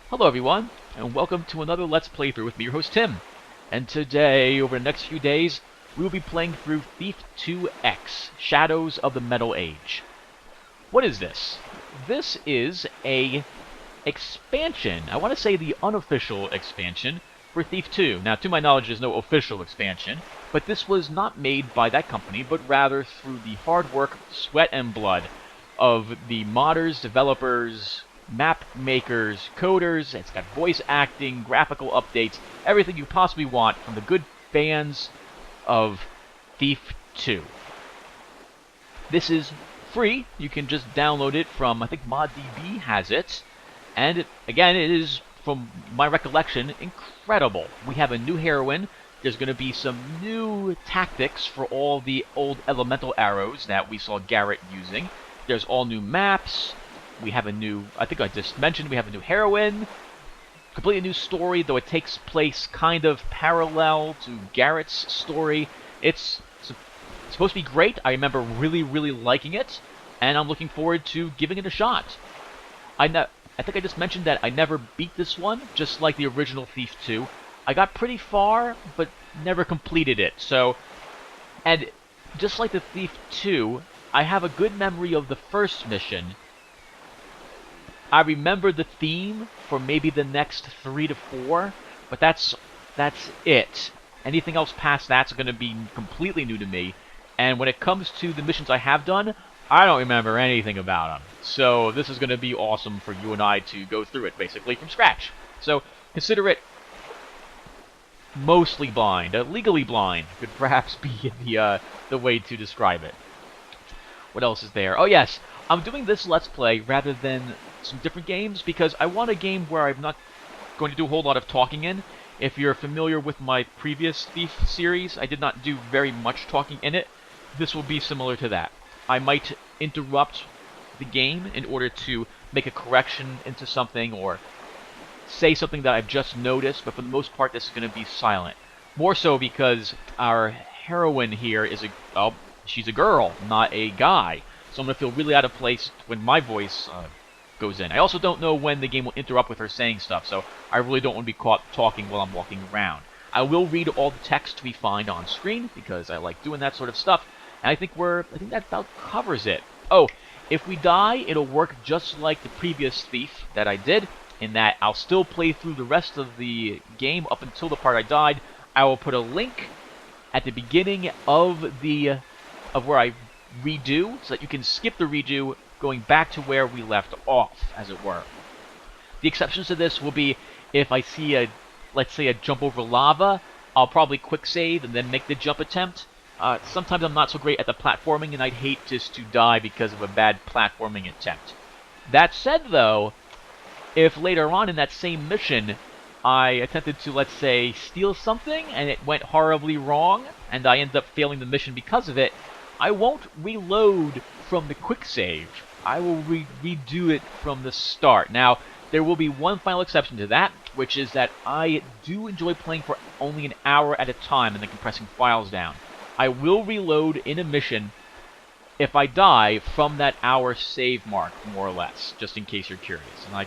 Hello everyone, and welcome to another Let's Playthrough with me, your host Tim. And today, over the next few days, we will be playing through Thief 2X, Shadows of the Metal Age. What is this? This is a expansion. I want to say the unofficial expansion for Thief 2. Now, to my knowledge, there's no official expansion, but this was not made by that company, but rather through the hard work, sweat, and blood of the modders, developers, map makers, coders. It's got voice acting, graphical updates, everything you possibly want from the good fans of Thief 2. This is free. You can just download it from, I think ModDB has it. And again, it is, from my recollection, incredible. We have a new heroine. There's going to be some new tactics for all the old elemental arrows that we saw Garrett using. There's all new maps. We have a new, I think I just mentioned, we have a new heroine. Completely new story, though it takes place kind of parallel to Garrett's story. It's supposed to be great. I remember really liking it, and I'm looking forward to giving it a shot. I think I just mentioned that I never beat this one, just like the original Thief 2. I got pretty far, but never completed it. So, and just like the Thief 2, I have a good memory of the first mission. I remember the theme for maybe the next 3 to 4, but that's it. Anything else past that's going to be completely new to me. And when it comes to the missions I have done, I don't remember anything about them. So this is going to be awesome for you and I to go through it basically from scratch. So consider it mostly blind, legally blind could perhaps be the way to describe it. What else is there? Oh yes, I'm doing this Let's Play rather than some different games because I want a game where I'm not going to do a whole lot of talking in. If you're familiar with my previous Thief series, I did not do very much talking in it. This will be similar to that. I might interrupt the game in order to make a correction into something or say something that I've just noticed, but for the most part this is going to be silent. More so because our heroine here is she's a girl, not a guy. So I'm going to feel really out of place when my voice goes in. I also don't know when the game will interrupt with her saying stuff, so I really don't want to be caught talking while I'm walking around. I will read all the text we find on screen, because I like doing that sort of stuff, and I think that about covers it. Oh, if we die, it'll work just like the previous Thief that I did, in that I'll still play through the rest of the game up until the part I died. I will put a link at the beginning of where I redo, so that you can skip the redo, going back to where we left off, as it were. The exceptions to this will be if I see let's say a jump over lava, I'll probably quick save and then make the jump attempt. Sometimes I'm not so great at the platforming, and I'd hate just to die because of a bad platforming attempt. That said, though, if later on in that same mission I attempted to, let's say, steal something and it went horribly wrong, and I end up failing the mission because of it, I won't reload from the quick save. I will redo it from the start. Now, there will be one final exception to that, which is that I do enjoy playing for only an hour at a time and then compressing files down. I will reload in a mission if I die from that hour save mark, more or less, just in case you're curious. And I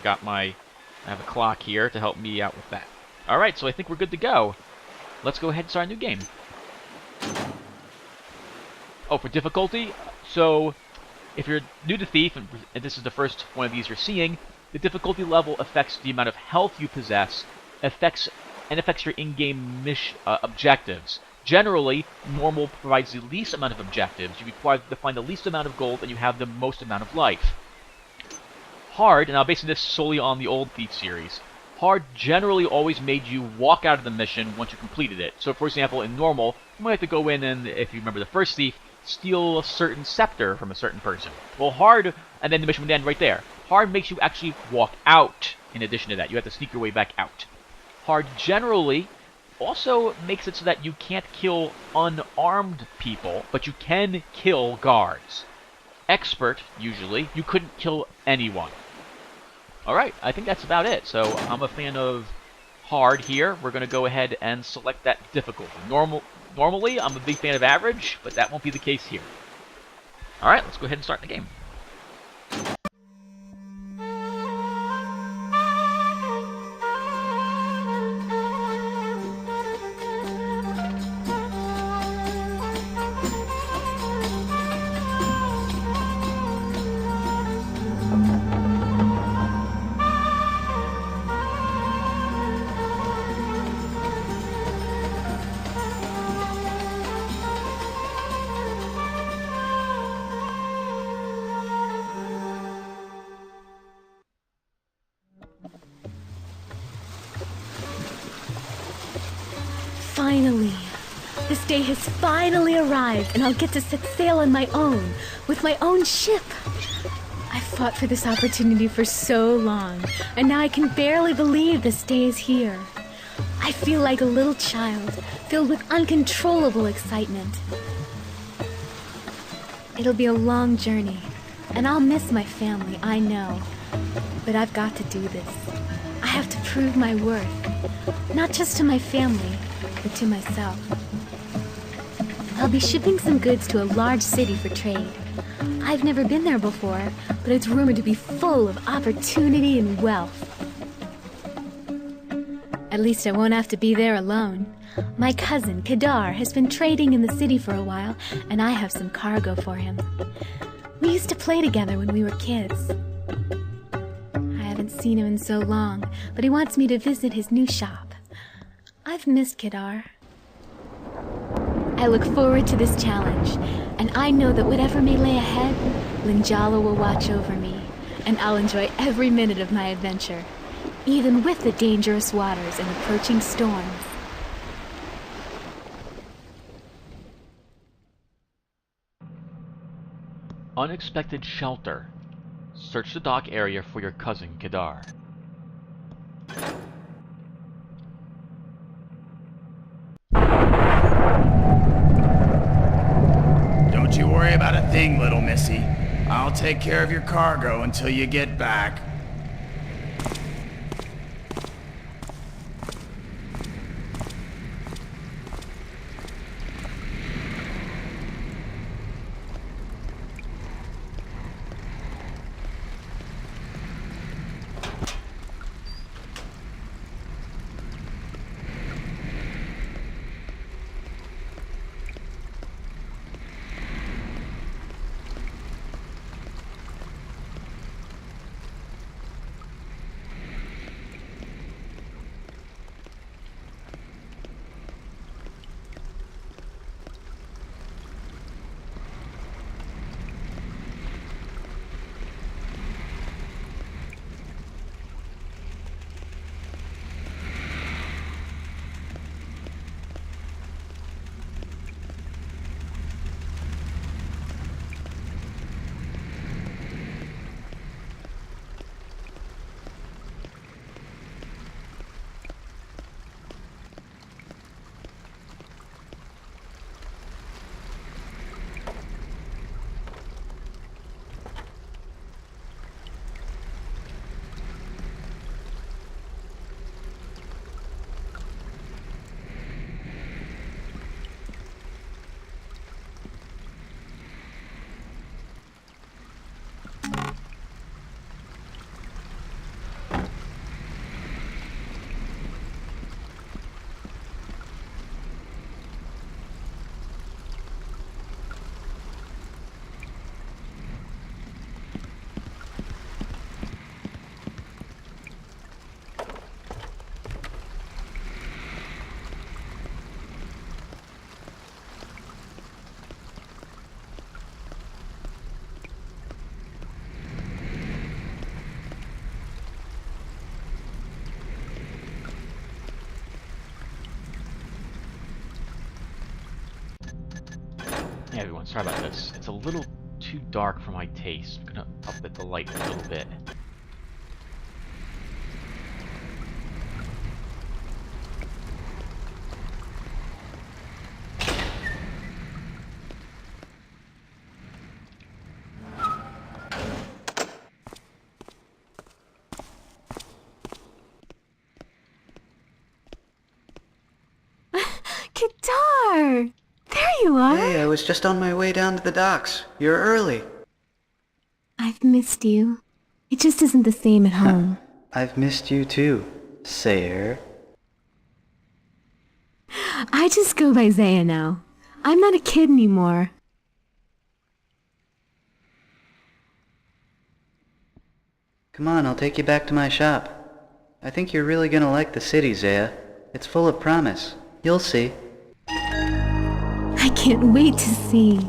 have a clock here to help me out with that. Alright, so I think we're good to go. Let's go ahead and start a new game. Oh, for difficulty, so if you're new to Thief, and this is the first one of these you're seeing, the difficulty level affects the amount of health you possess, affects your in-game objectives. Generally, normal provides the least amount of objectives. You require to find the least amount of gold, and you have the most amount of life. Hard, and I'm basing this solely on the old Thief series, hard generally always made you walk out of the mission once you completed it. So, for example, in normal, you might have to go in and, if you remember the first Thief, steal a certain scepter from a certain person. Well, hard, and then the mission would end right there. Hard makes you actually walk out in addition to that. You have to sneak your way back out. Hard generally also makes it so that you can't kill unarmed people, but you can kill guards. Expert, usually, you couldn't kill anyone. Alright, I think that's about it. So I'm a fan of hard here. We're going to go ahead and select that difficulty. Normally, I'm a big fan of average, but that won't be the case here. Alright, let's go ahead and start the game. Finally. This day has finally arrived, and I'll get to set sail on my own, with my own ship. I've fought for this opportunity for so long, and now I can barely believe this day is here. I feel like a little child, filled with uncontrollable excitement. It'll be a long journey, and I'll miss my family, I know. But I've got to do this. I have to prove my worth, not just to my family, but to myself. I'll be shipping some goods to a large city for trade. I've never been there before, but it's rumored to be full of opportunity and wealth. At least I won't have to be there alone. My cousin, Kadar, has been trading in the city for a while, and I have some cargo for him. We used to play together when we were kids. I haven't seen him in so long, but he wants me to visit his new shop. I've missed Kadar. I look forward to this challenge, and I know that whatever may lay ahead, Linjala will watch over me, and I'll enjoy every minute of my adventure, even with the dangerous waters and approaching storms. Unexpected shelter. Search the dock area for your cousin, Kadar. Don't you worry about a thing, little missy. I'll take care of your cargo until you get back. Hey everyone, sorry about this. It's a little too dark for my taste. I'm gonna up it the light a little bit. Kadar! There you are! Hey, I was just on my way down to the docks. You're early. I've missed you. It just isn't the same at home. I've missed you too, Sayer. I just go by Zaya now. I'm not a kid anymore. Come on, I'll take you back to my shop. I think you're really gonna like the city, Zaya. It's full of promise. You'll see. I can't wait to see.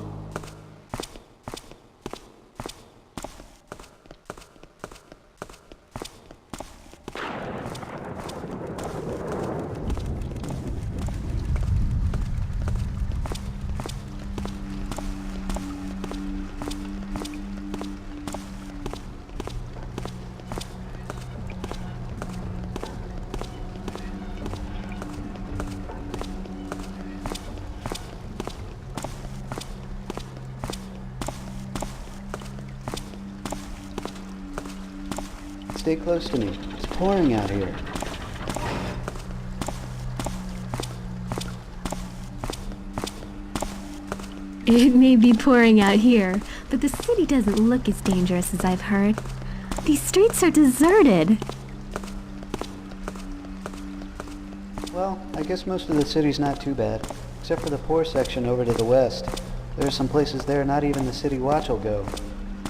Stay close to me. It's pouring out here. It may be pouring out here, but the city doesn't look as dangerous as I've heard. These streets are deserted. Well, I guess most of the city's not too bad, except for the poor section over to the west. There are some places there not even the city watch will go.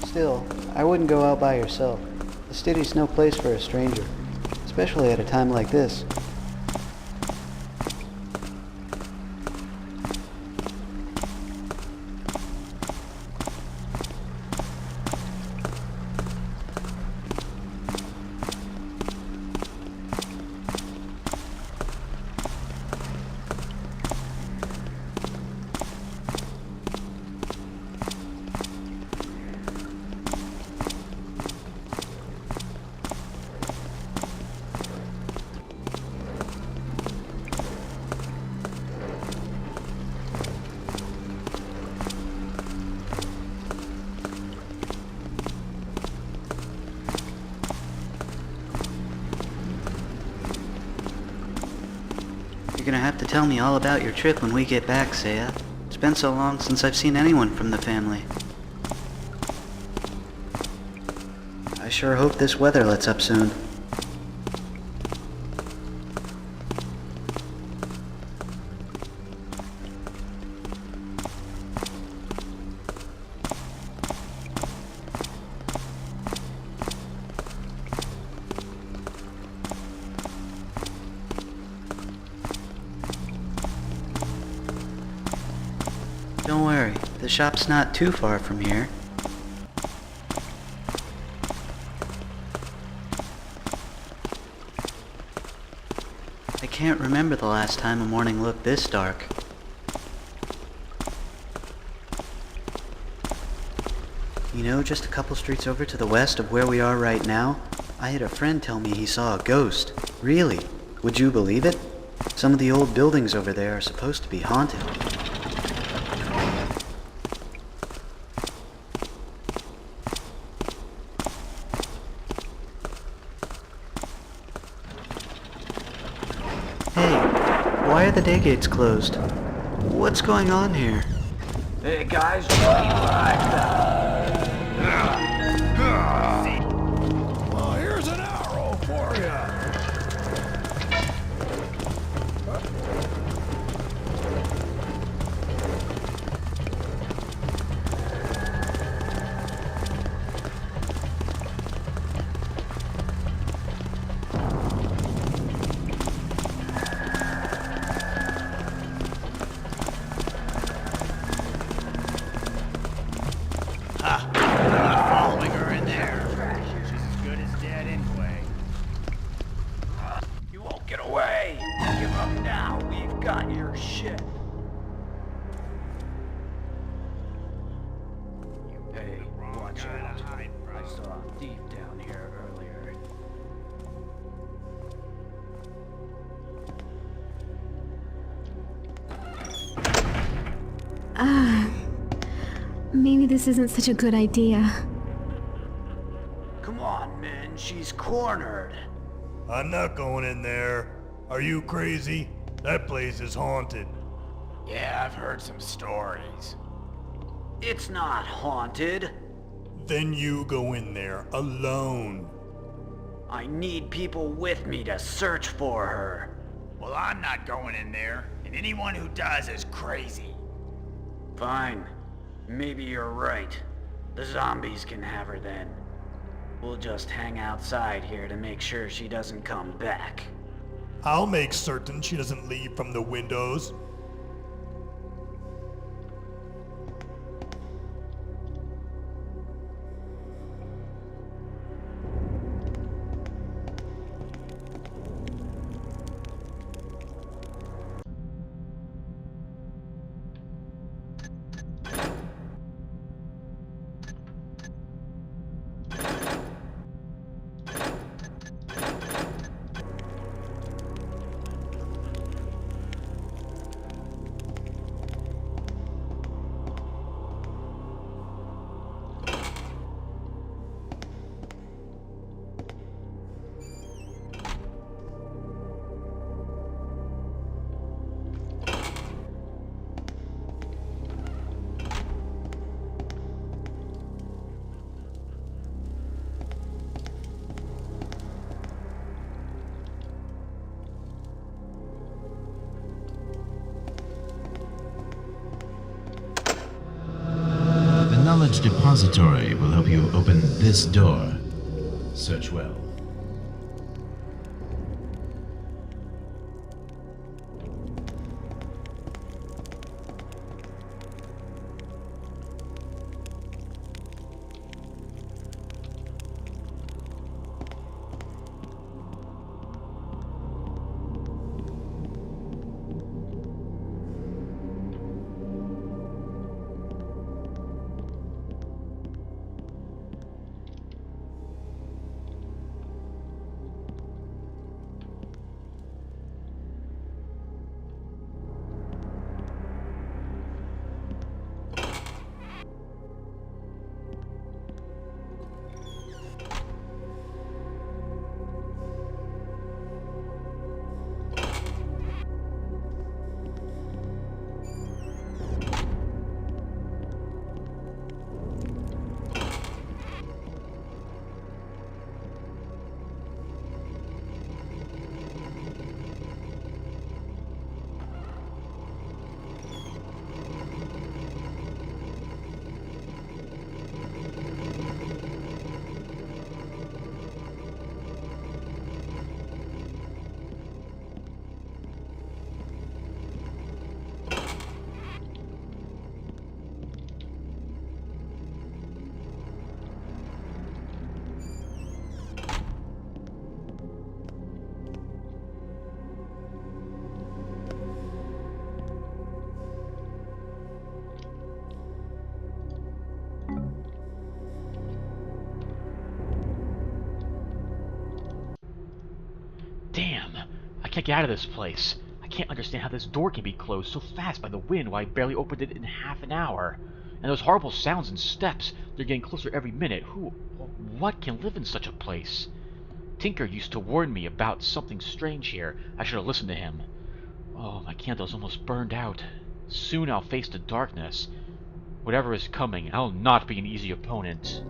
Still, I wouldn't go out by yourself. The city's no place for a stranger, especially at a time like this. You're gonna have to tell me all about your trip when we get back, Saya. It's been so long since I've seen anyone from the family. I sure hope this weather lets up soon. Don't worry, the shop's not too far from here. I can't remember the last time a morning looked this dark. You know, just a couple streets over to the west of where we are right now, I had a friend tell me he saw a ghost. Really? Would you believe it? Some of the old buildings over there are supposed to be haunted. Hey, why are the day gates closed? What's going on here? Hey guys, what do you like? Well, here's an arrow for you. Following her in there. She's as good as dead anyway. You won't get away. Give up now. We've got your shit. Hey, watch out. I saw a thief down here earlier. Maybe this isn't such a good idea. Come on, men. She's cornered. I'm not going in there. Are you crazy? That place is haunted. Yeah, I've heard some stories. It's not haunted. Then you go in there alone. I need people with me to search for her. Well, I'm not going in there, and anyone who does is crazy. Fine. Maybe you're right. The zombies can have her then. We'll just hang outside here to make sure she doesn't come back. I'll make certain she doesn't leave from the windows. Search Depository will help you open this door. Search well. Damn! I can't get out of this place. I can't understand how this door can be closed so fast by the wind while I barely opened it in half an hour. And those horrible sounds and steps, they're getting closer every minute. What can live in such a place? Tinker used to warn me about something strange here. I should have listened to him. Oh, my candle's almost burned out. Soon I'll face the darkness. Whatever is coming, I'll not be an easy opponent.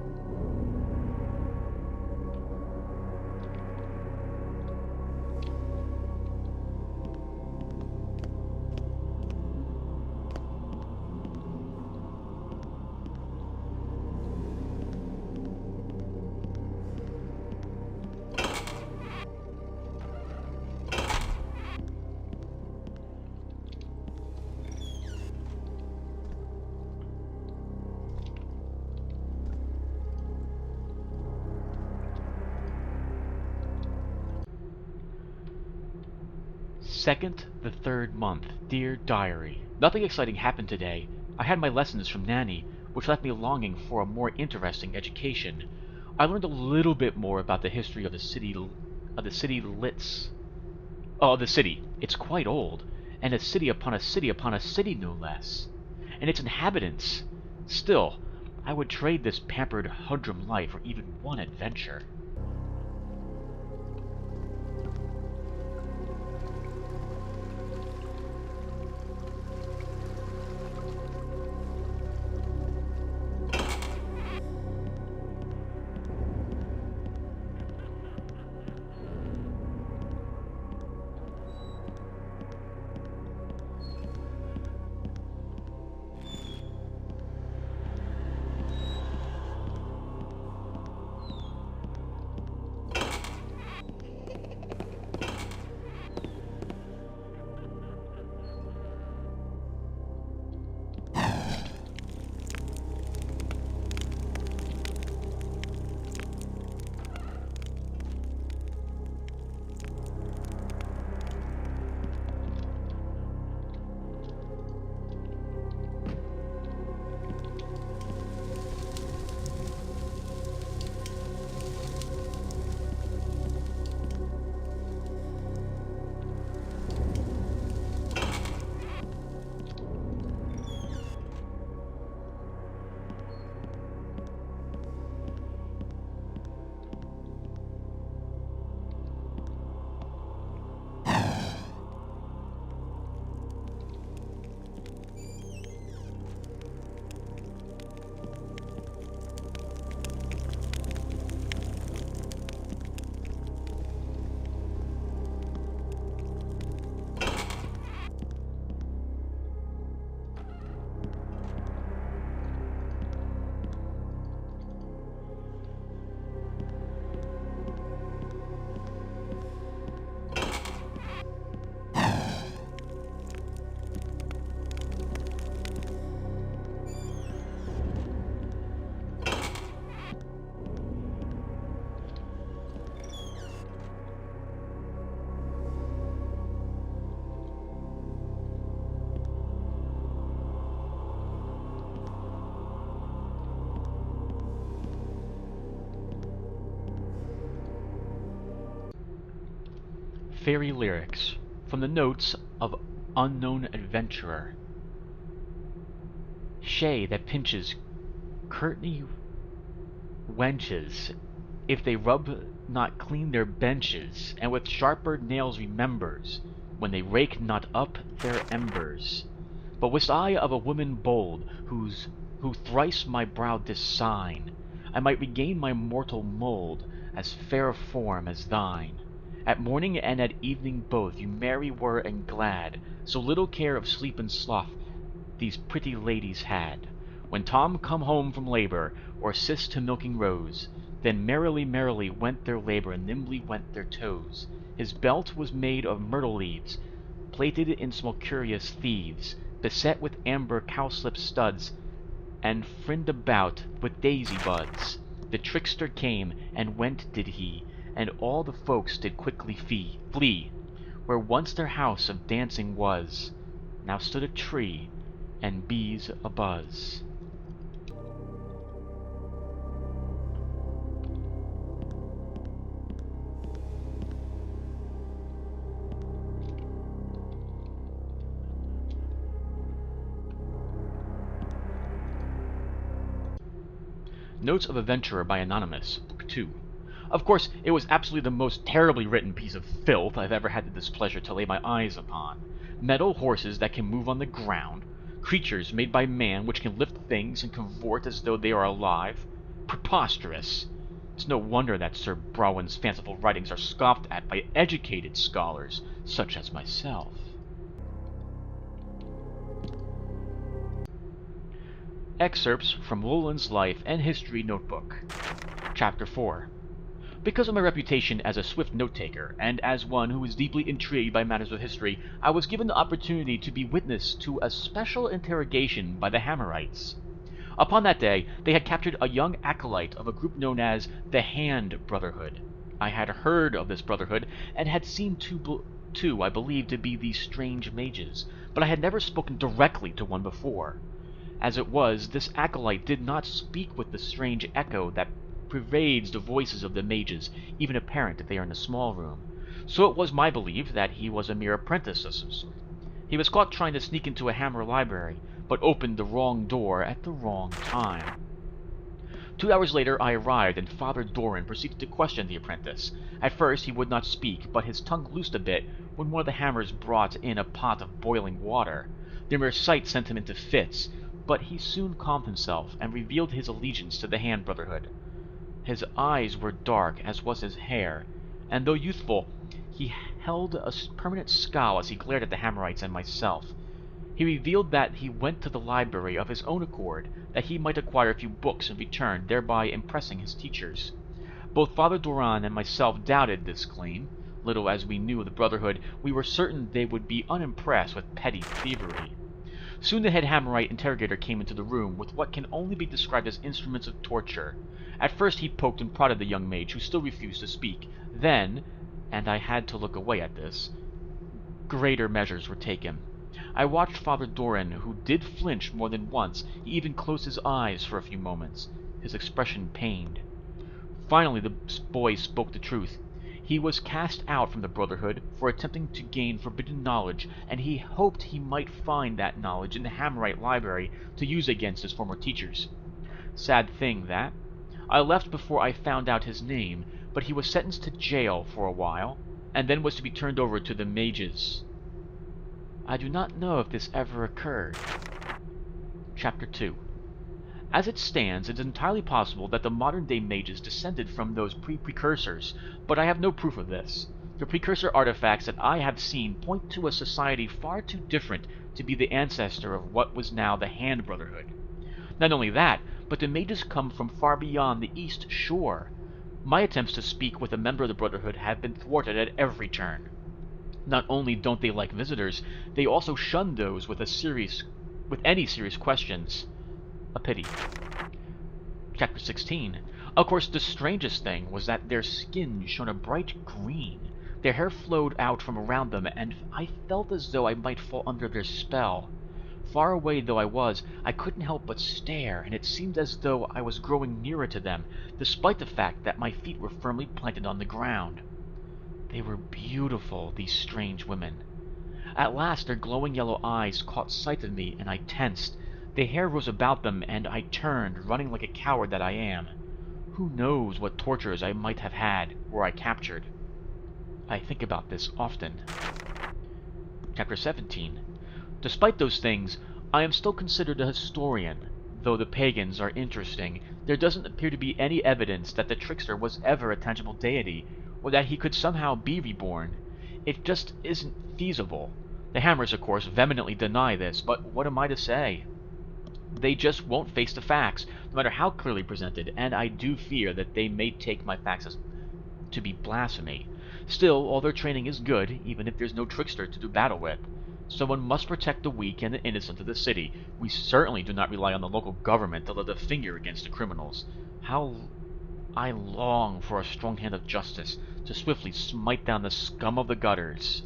Second, the third month. Dear Diary. Nothing exciting happened today. I had my lessons from Nanny, which left me longing for a more interesting education. I learned a little bit more about the history of the city the city. It's quite old, and a city upon a city upon a city no less. And its inhabitants. Still, I would trade this pampered humdrum life for even one adventure. Fairy lyrics from the notes of unknown adventurer. Shay that pinches curtney wenches, if they rub not clean their benches, and with sharper nails remembers, when they rake not up their embers. But was I of a woman bold, who thrice my brow didst sign, I might regain my mortal mould, as fair a form as thine. At morning and at evening both you merry were and glad, so little care of sleep and sloth these pretty ladies had. When Tom come home from labour, or sis to milking rose, then merrily, merrily went their labour, and nimbly went their toes. His belt was made of myrtle leaves, plated in small curious thieves, beset with amber cowslip studs, and frinned about with daisy buds. The trickster came, and went did he, and all the folks did quickly flee. Where once their house of dancing was, now stood a tree, and bees abuzz. Notes of Adventurer by Anonymous, Book 2. Of course, it was absolutely the most terribly written piece of filth I've ever had the displeasure to lay my eyes upon. Metal horses that can move on the ground, creatures made by man which can lift things and cavort as though they are alive. Preposterous! It's no wonder that Sir Browin's fanciful writings are scoffed at by educated scholars, such as myself. Excerpts from Llewellyn's Life and History Notebook. Chapter 4. Because of my reputation as a swift note-taker, and as one who is deeply intrigued by matters of history, I was given the opportunity to be witness to a special interrogation by the Hammerites. Upon that day, they had captured a young acolyte of a group known as the Hand Brotherhood. I had heard of this brotherhood, and had seen two I believed to be these strange mages, but I had never spoken directly to one before. As it was, this acolyte did not speak with the strange echo that pervades the voices of the mages, even apparent if they are in a small room. So it was my belief that he was a mere apprentice of some sort. He was caught trying to sneak into a Hammer library, but opened the wrong door at the wrong time. 2 hours later I arrived, and Father Doran proceeded to question the apprentice. At first he would not speak, but his tongue loosed a bit when one of the Hammers brought in a pot of boiling water. The mere sight sent him into fits, but he soon calmed himself, and revealed his allegiance to the Hand Brotherhood. His eyes were dark, as was his hair, and though youthful, he held a permanent scowl as he glared at the Hammerites and myself. He revealed that he went to the library of his own accord, that he might acquire a few books and return, thereby impressing his teachers. Both Father Doran and myself doubted this claim. Little as we knew of the Brotherhood, we were certain they would be unimpressed with petty thievery. Soon the head Hammerite interrogator came into the room with what can only be described as instruments of torture. At first he poked and prodded the young mage, who still refused to speak. Then, and I had to look away at this, greater measures were taken. I watched Father Doran, who did flinch more than once. He even closed his eyes for a few moments, his expression pained. Finally the boy spoke the truth. He was cast out from the Brotherhood for attempting to gain forbidden knowledge, and he hoped he might find that knowledge in the Hammerite library to use against his former teachers. Sad thing, that. I left before I found out his name, but he was sentenced to jail for a while, and then was to be turned over to the mages. I do not know if this ever occurred. Chapter 2. As it stands, it is entirely possible that the modern-day mages descended from those precursors, but I have no proof of this. The precursor artifacts that I have seen point to a society far too different to be the ancestor of what was now the Hand Brotherhood. Not only that, but the mages come from far beyond the East Shore. My attempts to speak with a member of the Brotherhood have been thwarted at every turn. Not only don't they like visitors, they also shun those with any serious questions. A pity. Chapter 16. Of course, the strangest thing was that their skin shone a bright green. Their hair flowed out from around them, and I felt as though I might fall under their spell. Far away though I was, I couldn't help but stare, and it seemed as though I was growing nearer to them, despite the fact that my feet were firmly planted on the ground. They were beautiful, these strange women. At last their glowing yellow eyes caught sight of me, and I tensed. The hair rose about them, and I turned, running like a coward that I am. Who knows what tortures I might have had were I captured? I think about this often. Chapter 17. Despite those things, I am still considered a historian. Though the pagans are interesting, there doesn't appear to be any evidence that the trickster was ever a tangible deity, or that he could somehow be reborn. It just isn't feasible. The Hammers, of course, vehemently deny this, but what am I to say? They just won't face the facts, no matter how clearly presented, and I do fear that they may take my facts as to be blasphemy. Still, all their training is good, even if there's no trickster to do battle with. Someone must protect the weak and the innocent of the city. We certainly do not rely on the local government to lift a finger against the criminals. How I long for a strong hand of justice to swiftly smite down the scum of the gutters.